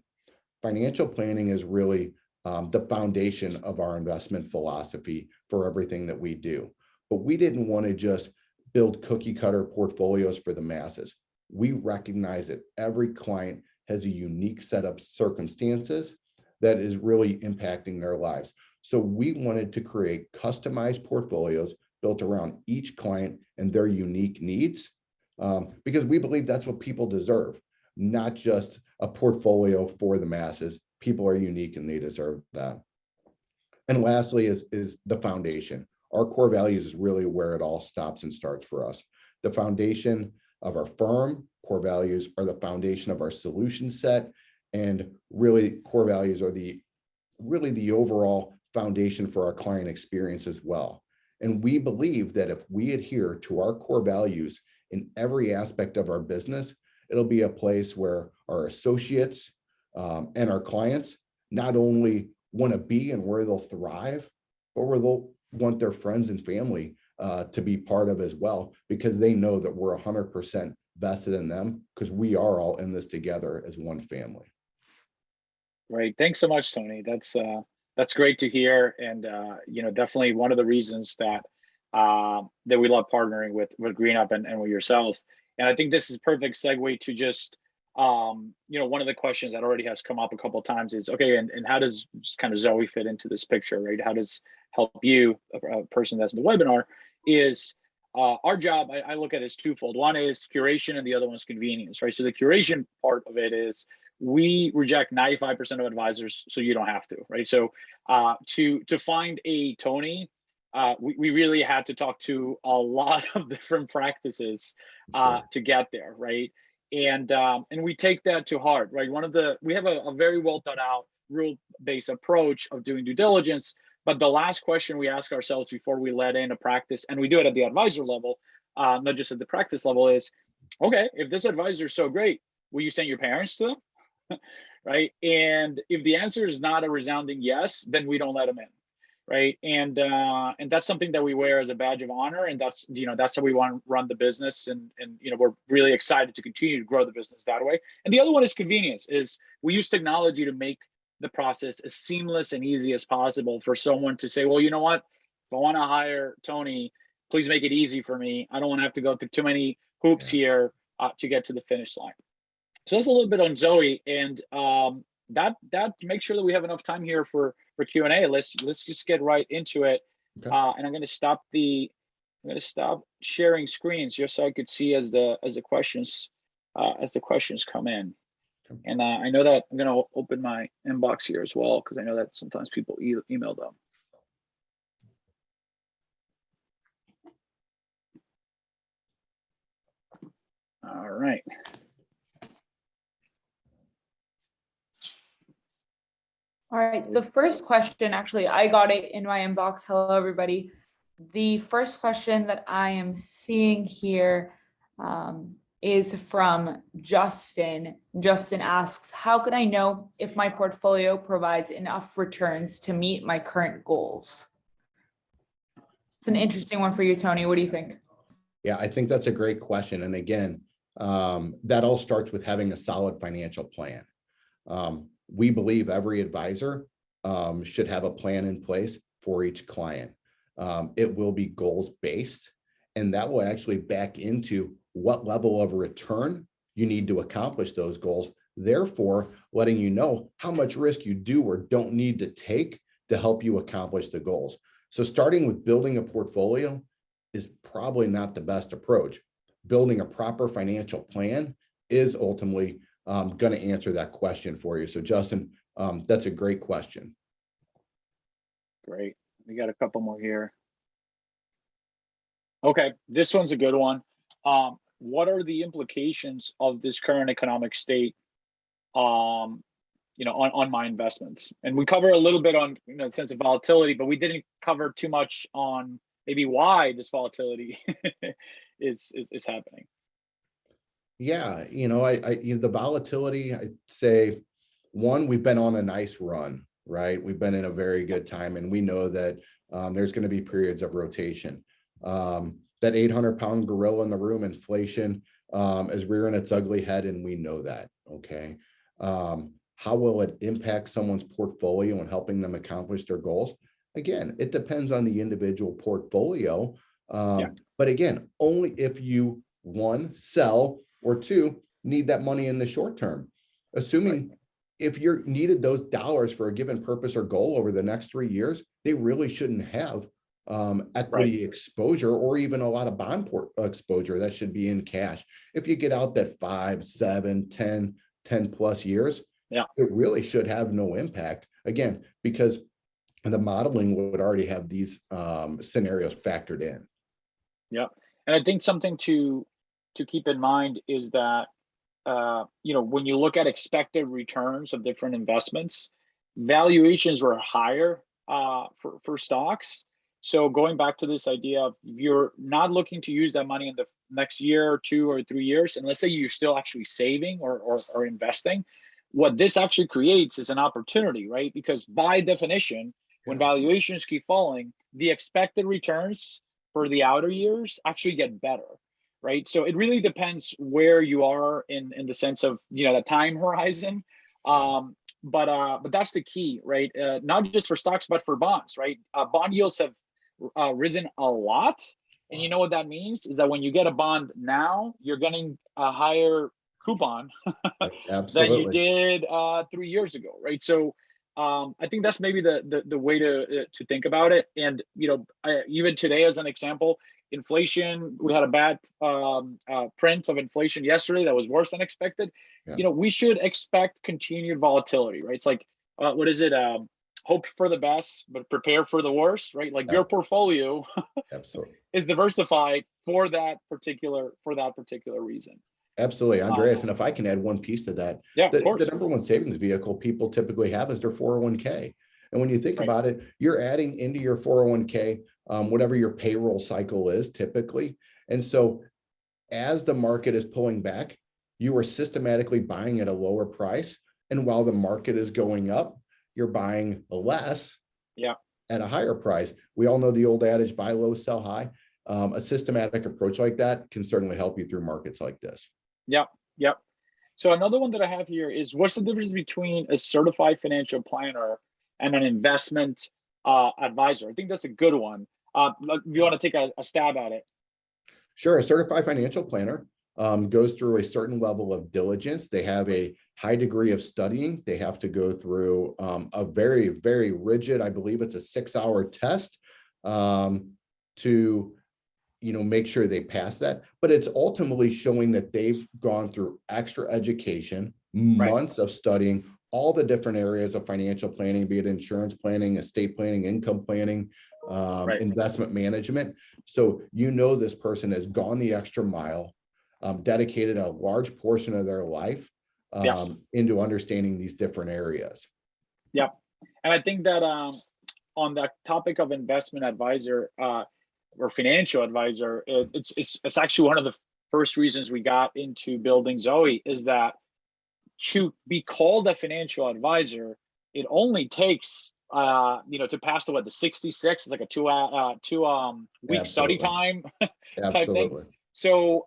Financial planning is really the foundation of our investment philosophy for everything that we do. But we didn't want to just build cookie cutter portfolios for the masses. We recognize that every client has a unique set of circumstances that is really impacting their lives. So we wanted to create customized portfolios built around each client and their unique needs, because we believe that's what people deserve, not just a portfolio for the masses. People are unique and they deserve that. And lastly is the foundation. Our core values is really where it all stops and starts for us. The foundation of our firm, core values are the foundation of our solution set, and really core values are the overall foundation for our client experience as well. And we believe that if we adhere to our core values in every aspect of our business, it'll be a place where our associates and our clients not only want to be and where they'll thrive, but where they'll want their friends and family to be part of as well, because they know that we're 100% vested in them, because we are all in this together as one family. Right. Thanks so much, Tony. That's great to hear, and definitely one of the reasons that we love partnering with GreenUp and with yourself. And I think this is a perfect segue to just one of the questions that already has come up a couple of times is, okay, and how does kind of Zoe fit into this picture, right? How does help you, a person that's in the webinar, is our job, I look at it as twofold. One is curation and the other one is convenience, right? So the curation part of it is we reject 95% of advisors, so you don't have to, right? So to find a Tony, we really had to talk to a lot of different practices to get there, right? And we take that to heart, right? We have a very well thought out rule-based approach of doing due diligence, but the last question we ask ourselves before we let in a practice, and we do it at the advisor level, not just at the practice level, is, okay, if this advisor is so great, will you send your parents to them? Right? And if the answer is not a resounding yes, then we don't let them in, right? And that's something that we wear as a badge of honor, and that's how we want to run the business, and we're really excited to continue to grow the business that way. And the other one is convenience. Is we use technology to make the process as seamless and easy as possible for someone to say, well, you know what, if I want to hire Tony, please make it easy for me. I don't want to have to go through too many hoops here to get to the finish line. So that's a little bit on Zoe, and that make sure that we have enough time here for Q&A. Let's just get right into it. Okay. And I'm going to stop sharing screens just so I could see as the questions come in. Okay. And I know that I'm going to open my inbox here as well, because I know that sometimes people email them. All right. All right, the first question, actually, I got it in my inbox. Hello, everybody. The first question that I am seeing here is from Justin. Justin asks, how can I know if my portfolio provides enough returns to meet my current goals? It's an interesting one for you, Tony. What do you think? Yeah, I think that's a great question. And again, that all starts with having a solid financial plan. We believe every advisor should have a plan in place for each client. It will be goals based, and that will actually back into what level of return you need to accomplish those goals. Therefore, letting you know how much risk you do or don't need to take to help you accomplish the goals. So starting with building a portfolio is probably not the best approach. Building a proper financial plan is ultimately going to answer that question for you. So Justin, that's a great question. Great. We got a couple more here. Okay, this one's a good one. What are the implications of this current economic state, on my investments? And we cover a little bit on, the sense of volatility, but we didn't cover too much on maybe why this volatility is happening. Yeah, the volatility, I'd say, one, we've been on a nice run, right? We've been in a very good time, and we know that there's going to be periods of rotation. That 800-pound gorilla in the room, inflation, is rearing its ugly head, and we know that, okay? How will it impact someone's portfolio and helping them accomplish their goals? Again, it depends on the individual portfolio. But again, only if you, one, sell, or two, need that money in the short term. Assuming if you're needed those dollars for a given purpose or goal over the next 3 years, they really shouldn't have equity exposure or even a lot of bond exposure. That should be in cash. If you get out that 5, 7, 10 plus years, it really should have no impact. Again, because the modeling would already have these scenarios factored in. Yeah. And I think something to keep in mind is that, when you look at expected returns of different investments, valuations were higher for stocks. So going back to this idea of, you're not looking to use that money in the next year or 2 or 3 years, and let's say you're still actually saving or investing, what this actually creates is an opportunity, right? Because by definition, when valuations keep falling, the expected returns for the outer years actually get better, right? So it really depends where you are in the sense of, the time horizon. But that's the key, right? Not just for stocks, but for bonds, right? Bond yields have risen a lot. And you know what that means is that when you get a bond now, you're getting a higher coupon than you did 3 years ago, right? So I think that's maybe the way to think about it. And even today, as an example, inflation, we had a bad print of inflation yesterday that was worse than expected. We should expect continued volatility, right? It's like what is it? Hope for the best, but prepare for the worst, right? Like your portfolio is diversified for that particular reason. Absolutely, Andreas. And if I can add one piece to that, the number one savings vehicle people typically have is their 401k. And when you think about it, you're adding into your 401k whatever your payroll cycle is typically. And so as the market is pulling back, you are systematically buying at a lower price. And while the market is going up, you're buying less at a higher price. We all know the old adage, buy low, sell high. A systematic approach like that can certainly help you through markets like this. Yep. So another one that I have here is, what's the difference between a certified financial planner and an investment advisor? I think that's a good one. If you want to take a stab at it. Sure. A certified financial planner goes through a certain level of diligence. They have a high degree of studying. They have to go through a very, very rigid, I believe it's a 6-hour test to make sure they pass that. But it's ultimately showing that they've gone through extra education, months of studying all the different areas of financial planning, be it insurance planning, estate planning, income planning, investment management. So this person has gone the extra mile, dedicated a large portion of their life into understanding these different areas. Yeah. And I think that on the topic of investment advisor or financial advisor, it's actually one of the first reasons we got into building Zoe, is that to be called a financial advisor, it only takes to pass the 66. It's like a two week study time type thing. So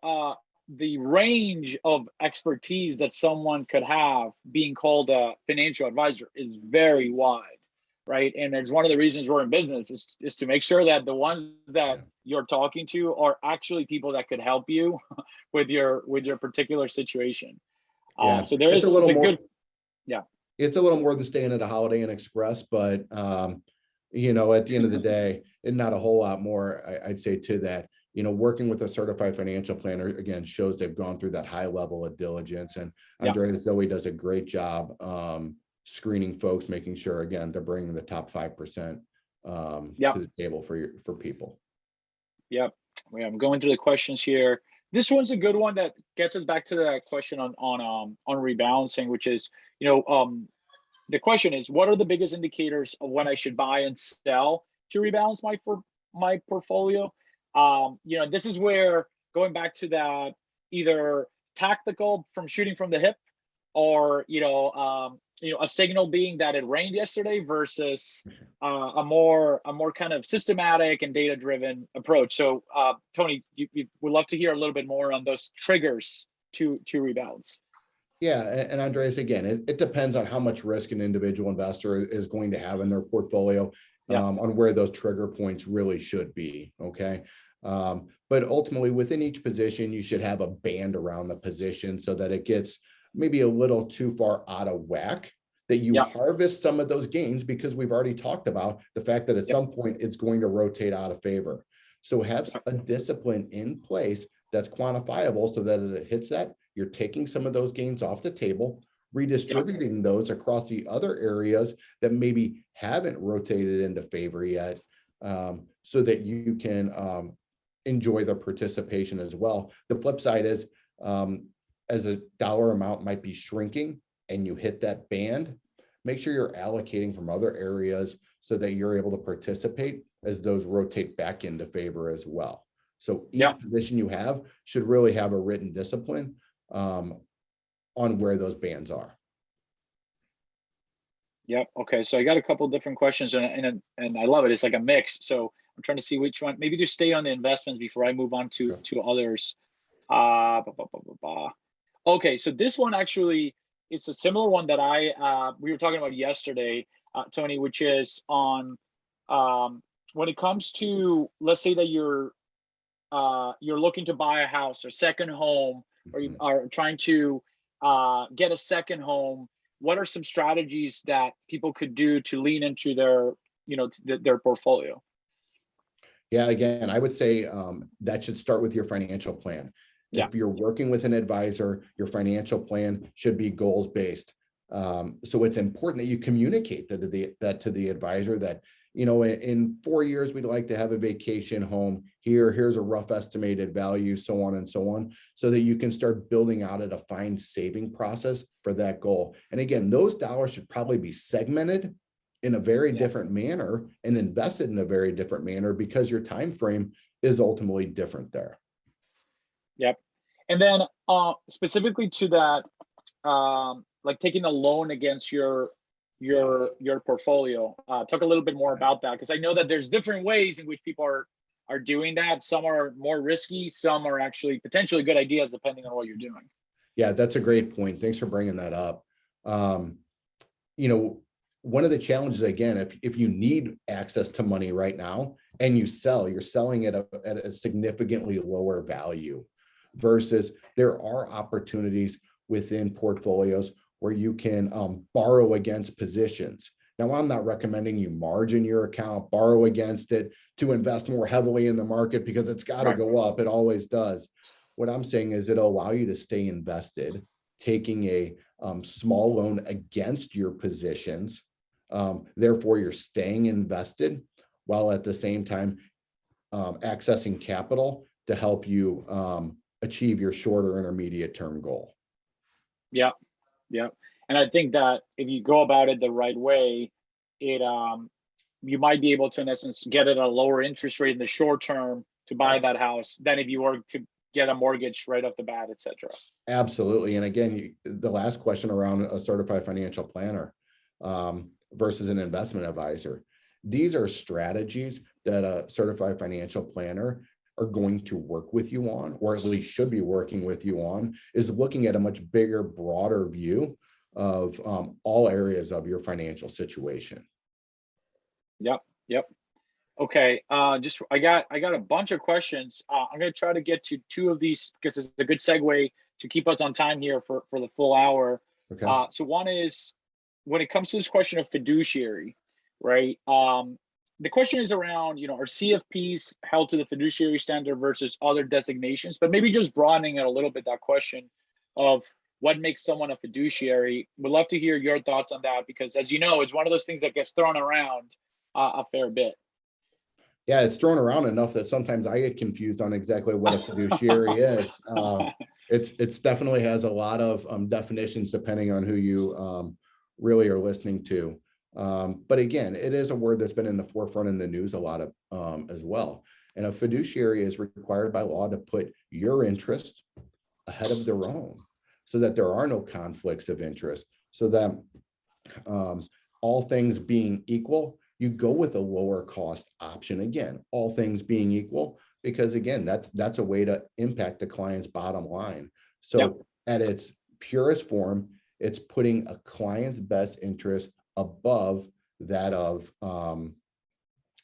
the range of expertise that someone could have being called a financial advisor is very wide, right? And it's one of the reasons we're in business is to make sure that the ones that you're talking to are actually people that could help you with your particular situation. So there is it's a good. It's a little more than staying at a Holiday Inn Express, but at the end of the day, and not a whole lot more, I'd say to that. Working with a certified financial planner, again, shows they've gone through that high level of diligence. And Andrea Zoe does a great job screening folks, making sure, again, they're bringing the top 5% to the table for people. Yep. I'm going through the questions here. This one's a good one that gets us back to the question on rebalancing, which is, the question is, what are the biggest indicators of when I should buy and sell to rebalance my portfolio? This is where, going back to that, either tactical from shooting from the hip, or a signal being that it rained yesterday, versus a more kind of systematic and data driven approach. So Tony, you would love to hear a little bit more on those triggers to rebalance. Yeah, and Andreas, again, it depends on how much risk an individual investor is going to have in their portfolio, on where those trigger points really should be. Okay. But ultimately, within each position, you should have a band around the position so that it gets maybe a little too far out of whack, that you harvest some of those gains, because we've already talked about the fact that at some point it's going to rotate out of favor. So have a discipline in place that's quantifiable, so that as it hits that, you're taking some of those gains off the table, redistributing those across the other areas that maybe haven't rotated into favor yet, so that you can enjoy the participation as well. The flip side is, as a dollar amount might be shrinking and you hit that band, make sure you're allocating from other areas so that you're able to participate as those rotate back into favor as well. So each position you have should really have a written discipline on where those bands are. Yep. Okay. So I got a couple different questions, and I love it. It's like a mix. So I'm trying to see which one. Maybe just stay on the investments before I move on to others. Okay. So this one actually, it's a similar one that we were talking about yesterday, Tony, which is on when it comes to, let's say that you're looking to buy a house or second home, or you are trying to get a second home. What are some strategies that people could do to lean into their portfolio? Yeah, again, I would say that should start with your financial plan. If you're working with an advisor, your financial plan should be goals based. So it's important that you communicate that to the advisor, that in 4 years we'd like to have a vacation home here. Here's a rough estimated value, so on and so on, so that you can start building out a defined saving process for that goal. And again, those dollars should probably be segmented in a very different manner and invested in a very different manner, because your time frame is ultimately different there. Yep. And then specifically to that, like taking a loan against your portfolio, talk a little bit more about that, because I know that there's different ways in which people are doing that. Some are more risky, some are actually potentially good ideas depending on what you're doing. Yeah, that's a great point. Thanks for bringing that up. one of the challenges, again, if you need access to money right now and you sell, you're selling at a significantly lower value versus there are opportunities within portfolios where you can borrow against positions. Now, I'm not recommending you margin your account, borrow against it to invest more heavily in the market because it's got to go up. It always does. What I'm saying is it'll allow you to stay invested, taking a small loan against your positions. Therefore, you're staying invested while at the same time accessing capital to help you achieve your shorter intermediate term goal. Yeah. Yeah. And I think that if you go about it the right way, it you might be able to, in essence, get it at a lower interest rate in the short term to buy that house than if you were to get a mortgage right off the bat, et cetera. Absolutely. And again, the last question around a certified financial planner versus an investment advisor. These are strategies that a certified financial planner are going to work with you on, or at least should be working with you on, is looking at a much bigger, broader view of all areas of your financial situation. Yep. Okay. I got a bunch of questions. I'm going to try to get to two of these because it's a good segue to keep us on time here for the full hour. Okay. So one is, when it comes to this question of fiduciary, right? The question is around, are CFPs held to the fiduciary standard versus other designations? But maybe just broadening it a little bit, that question of what makes someone a fiduciary. Would love to hear your thoughts on that, because as you know, it's one of those things that gets thrown around a fair bit. Yeah, it's thrown around enough that sometimes I get confused on exactly what a fiduciary is. It's definitely has a lot of definitions depending on who you really are listening to. But again, it is a word that's been in the forefront in the news a lot of as well. And a fiduciary is required by law to put your interest ahead of their own, so that there are no conflicts of interest, so that all things being equal, you go with a lower cost option. Again, all things being equal, because again, that's a way to impact the client's bottom line. So at its purest form, it's putting a client's best interest above that of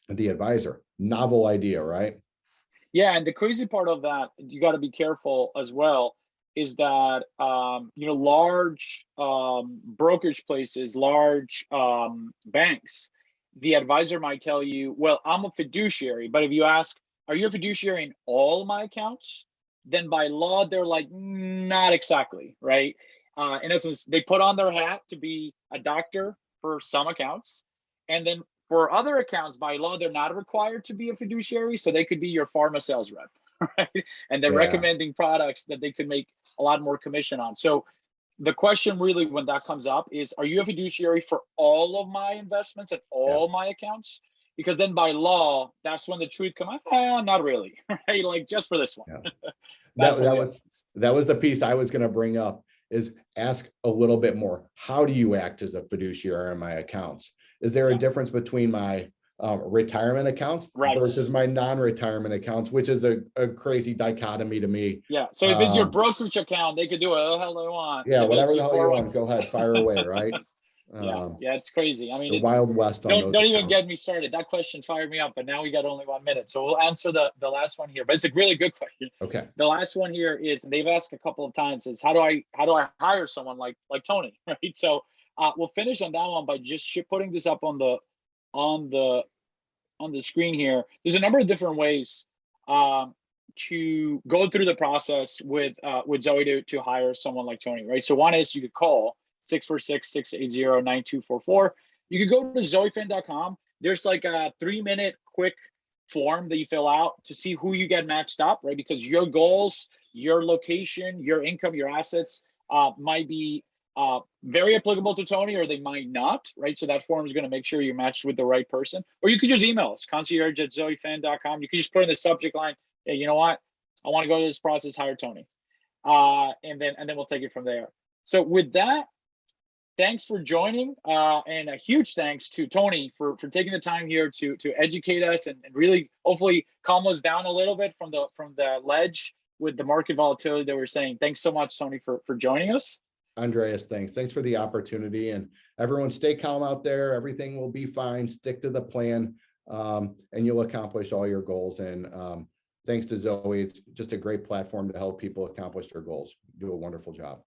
the advisor. Novel idea, right? Yeah, and the crazy part of that, you got to be careful as well, is that large brokerage places, large banks, the advisor might tell you, well, I'm a fiduciary. But if you ask, are you a fiduciary in all my accounts? Then by law, they're like, not exactly, right? In essence, they put on their hat to be a doctor for some accounts. And then for other accounts, by law, they're not required to be a fiduciary. So they could be your pharma sales rep, right? And they're recommending products that they could make a lot more commission on. So the question really, when that comes up, is, are you a fiduciary for all of my investments and all my accounts? Because then by law, that's when the truth comes out. Not really, right? Like just for this one. Yeah. that was the piece I was going to bring up, is ask a little bit more. How do you act as a fiduciary in my accounts? Is there a difference between my retirement accounts versus my non-retirement accounts, which is a crazy dichotomy to me. Yeah. So if it's your brokerage account, they could do whatever the hell they want. Yeah, whatever the hell you want, go ahead, fire away, right? Yeah, it's crazy. I mean, the it's Wild West. Don't even get me started. That question fired me up, but now we got only 1 minute, so we'll answer the last one here. But it's a really good question. Okay. The last one here is, they've asked a couple of times, is how do I hire someone like Tony, right? So we'll finish on that one by just putting this up on the screen here. There's a number of different ways to go through the process with Zoe to hire someone like Tony, right? So one is, you could call 646-680-9244. You could go to zoefin.com. There's like a 3-minute quick form that you fill out to see who you get matched up, right? Because your goals, your location, your income, your assets might be very applicable to Tony, or they might not, right? So that form is going to make sure you're matched with the right person. Or you could just email us, concierge@zoefin.com. You can just put in the subject line, hey, you know what? I want to go through this process, hire Tony. And then we'll take it from there. So with that, thanks for joining, and a huge thanks to Tony for taking the time here to educate us and really hopefully calm us down a little bit from the ledge with the market volatility that we're saying. Thanks so much, Tony, for joining us. Andreas, thanks. Thanks for the opportunity, and everyone stay calm out there. Everything will be fine. Stick to the plan, and you'll accomplish all your goals. And thanks to Zoe, it's just a great platform to help people accomplish their goals. Do a wonderful job.